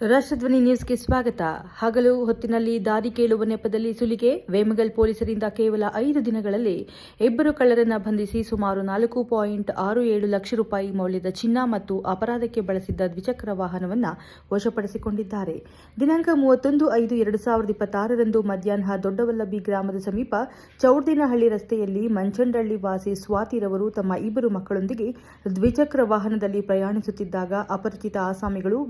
ರಾಷ್ಟ್ರಧ್ವನಿ ನ್ಯೂಸ್ಗೆ ಸ್ವಾಗತ. ಹಗಲು ಹೊತ್ತಿನಲ್ಲಿ ದಾರಿ ಕೇಳುವ ನೆಪದಲ್ಲಿ ಸುಲಿಗೆ. ವೇಮಗಲ್ ಪೊಲೀಸರಿಂದ ಕೇವಲ 5 ದಿನಗಳಲ್ಲಿ 2 ಕಳ್ಳರನ್ನ ಬಂಧಿಸಿ ಸುಮಾರು 4.67 ಲಕ್ಷ ರೂಪಾಯಿ ಮೌಲ್ಯದ ಚಿನ್ನ ಮತ್ತು ಅಪರಾಧಕ್ಕೆ ಬಳಸಿದ್ದ ದ್ವಿಚಕ್ರ ವಾಹನವನ್ನು ವಶಪಡಿಸಿಕೊಂಡಿದ್ದಾರೆ. ದಿನಾಂಕ 31/5/2026 ಮಧ್ಯಾಹ್ನ ದೊಡ್ಡವಲ್ಲಭಿ ಗ್ರಾಮದ ಸಮೀಪ ಚೌಡ್ದಿನಹಳ್ಳಿ ರಸ್ತೆಯಲ್ಲಿ ಮಂಚಂಡಳ್ಳಿ ವಾಸಿ ಸ್ವಾತಿರವರು ತಮ್ಮ 2 ಮಕ್ಕಳೊಂದಿಗೆ ದ್ವಿಚಕ್ರ ವಾಹನದಲ್ಲಿ ಪ್ರಯಾಣಿಸುತ್ತಿದ್ದಾಗ ಅಪರಿಚಿತ ಆಸಾಮಿಗಳು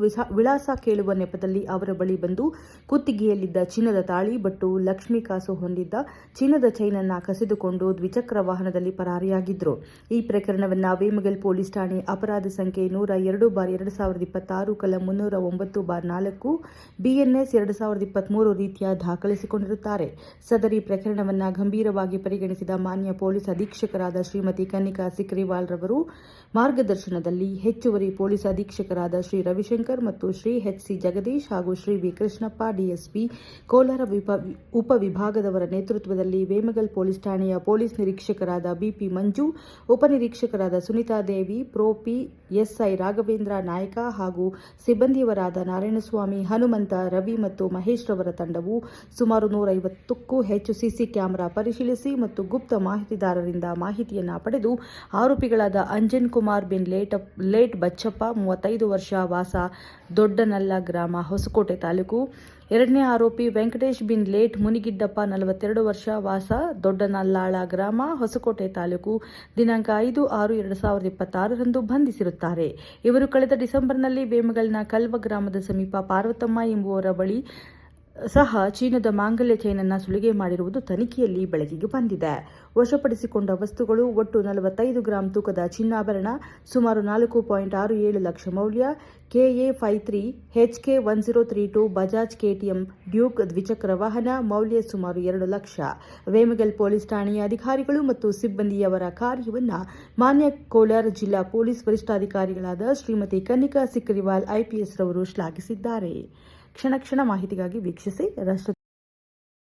ವಿಳಾಸ ಕೇಳುವ ನೆಪದಲ್ಲಿ ಅವರ ಬಳಿ ಬಂದು ಕುತ್ತಿಗೆಯಲ್ಲಿದ್ದ ಚಿನ್ನದ ತಾಳಿ ಬಟ್ಟು, ಲಕ್ಷ್ಮೀ ಕಾಸು ಹೊಂದಿದ್ದ ಚಿನ್ನದ ಚೈನ್ ಅನ್ನು ಕಸಿದುಕೊಂಡು ದ್ವಿಚಕ್ರ ವಾಹನದಲ್ಲಿ ಪರಾರಿಯಾಗಿದ್ದರು. ಈ ಪ್ರಕರಣವನ್ನು ವೇಮಗಲ್ ಪೊಲೀಸ್ ಠಾಣೆ ಅಪರಾಧ ಸಂಖ್ಯೆ 102/2026 ಕಲಂ 309/4 BNS 2023 ರೀತಿಯ ದಾಖಲಿಸಿಕೊಂಡಿರುತ್ತಾರೆ. ಸದರಿ ಪ್ರಕರಣವನ್ನು ಗಂಭೀರವಾಗಿ ಪರಿಗಣಿಸಿದ ಮಾನ್ಯ ಪೊಲೀಸ್ ಅಧೀಕ್ಷಕರಾದ ಶ್ರೀಮತಿ ಕನ್ನಿಕಾ ಸಿಕ್ರಿವಾಲ್ ರವರು ಮಾರ್ಗದರ್ಶನದಲ್ಲಿ ಹೆಚ್ಚುವರಿ ಪೊಲೀಸ್ ಅಧೀಕ್ಷಕರಾದ ಶ್ರೀ ರವಿಶಂಕರ್ ಮತ್ತು ಶ್ರೀ HC ಜಗದೀಶ್ ಹಾಗೂ ಶ್ರೀ ವಿ ಕೃಷ್ಣಪ್ಪ DSP ಕೋಲಾರ ಉಪವಿಭಾಗದವರ ನೇತೃತ್ವದಲ್ಲಿ ವೇಮಗಲ್ ಪೊಲೀಸ್ ಠಾಣೆಯ ಪೊಲೀಸ್ ನಿರೀಕ್ಷಕರಾದ BP ಮಂಜು, ಉಪನಿರೀಕ್ಷಕರಾದ ಸುನಿತಾ ದೇವಿ, ProP SI ರಾಘವೇಂದ್ರ ನಾಯಕ ಹಾಗೂ ಸಿಬ್ಬಂದಿಯವರಾದ ನಾರಾಯಣಸ್ವಾಮಿ, ಹನುಮಂತ, ರವಿ ಮತ್ತು ಮಹೇಶ್ ರವರ ತಂಡವು ಸುಮಾರು 150ಕ್ಕೂ ಹೆಚ್ಚು CC ಕ್ಯಾಮೆರಾ ಪರಿಶೀಲಿಸಿ ಮತ್ತು ಗುಪ್ತ ಮಾಹಿತಿದಾರರಿಂದ ಮಾಹಿತಿಯನ್ನು ಪಡೆದು ಆರೋಪಿಗಳಾದ ಅಂಜನ್ ಕುಮಾರ್ ಬಿನ್ ಲೇಟ್ ಬಚ್ಚಪ್ಪ 35 ವರ್ಷ ವಾಸ ದೊಡ್ಡನಲ್ಲ ಗ್ರಾಮ ಹೊಸಕೋಟೆ ತಾಲೂಕು, ಎರಡನೇ ಆರೋಪಿ ವೆಂಕಟೇಶ್ ಬಿನ್ ಲೇಟ್ ಮುನಿಗಿಡ್ಡಪ್ಪ 42 ವರ್ಷ ವಾಸ ದೊಡ್ಡನಲ್ಲಾಳ ಗ್ರಾಮ ಹೊಸಕೋಟೆ ತಾಲೂಕು ದಿನಾಂಕ 5/6/2026 ಬಂಧಿಸಿರುತ್ತಾರೆ. ಇವರು ಕಳೆದ ಡಿಸೆಂಬರ್ನಲ್ಲಿ ವೇಮಗಲ್ನ ಕಲ್ವ ಗ್ರಾಮದ ಸಮೀಪ ಪಾರ್ವತಮ್ಮ ಎಂಬುವರ ಬಳಿ ಸಹ ಚಿನ್ನದ ಮಾಂಗಲ್ಯ ಚೈನ್ ಅನ್ನು ಸುಲಿಗೆ ಮಾಡಿರುವುದು ತನಿಖೆಯಲ್ಲಿ ಬೆಳಕಿಗೆ ಬಂದಿದೆ. ವಶಪಡಿಸಿಕೊಂಡ ವಸ್ತುಗಳು ಒಟ್ಟು 45 ಗ್ರಾಂ ತೂಕದ ಚಿನ್ನಾಭರಣ, ಸುಮಾರು 4.67 ಲಕ್ಷ ಮೌಲ್ಯ, KA53 HK1032 Bajaj KTM Duke ದ್ವಿಚಕ್ರ ವಾಹನ, ಮೌಲ್ಯ ಸುಮಾರು 2 ಲಕ್ಷ. ವೇಮಗಲ್ ಪೊಲೀಸ್ ಠಾಣೆಯ ಅಧಿಕಾರಿಗಳು ಮತ್ತು ಸಿಬ್ಬಂದಿಯವರ ಕಾರ್ಯವನ್ನು ಮಾನ್ಯ ಕೋಲಾರ ಜಿಲ್ಲಾ ಪೊಲೀಸ್ ವರಿಷ್ಠಾಧಿಕಾರಿಗಳಾದ ಶ್ರೀಮತಿ ಕನ್ನಿಕಾ ಸಿಕ್ರಿವಾಲ್ IPS ರವರು ಶ್ಲಾಘಿಸಿದ್ದಾರೆ. ಕ್ಷಣ ಮಾಹಿತಿಗಾಗಿ ವೀಕ್ಷಿಸಿ ರಾಷ್ಟ್ರ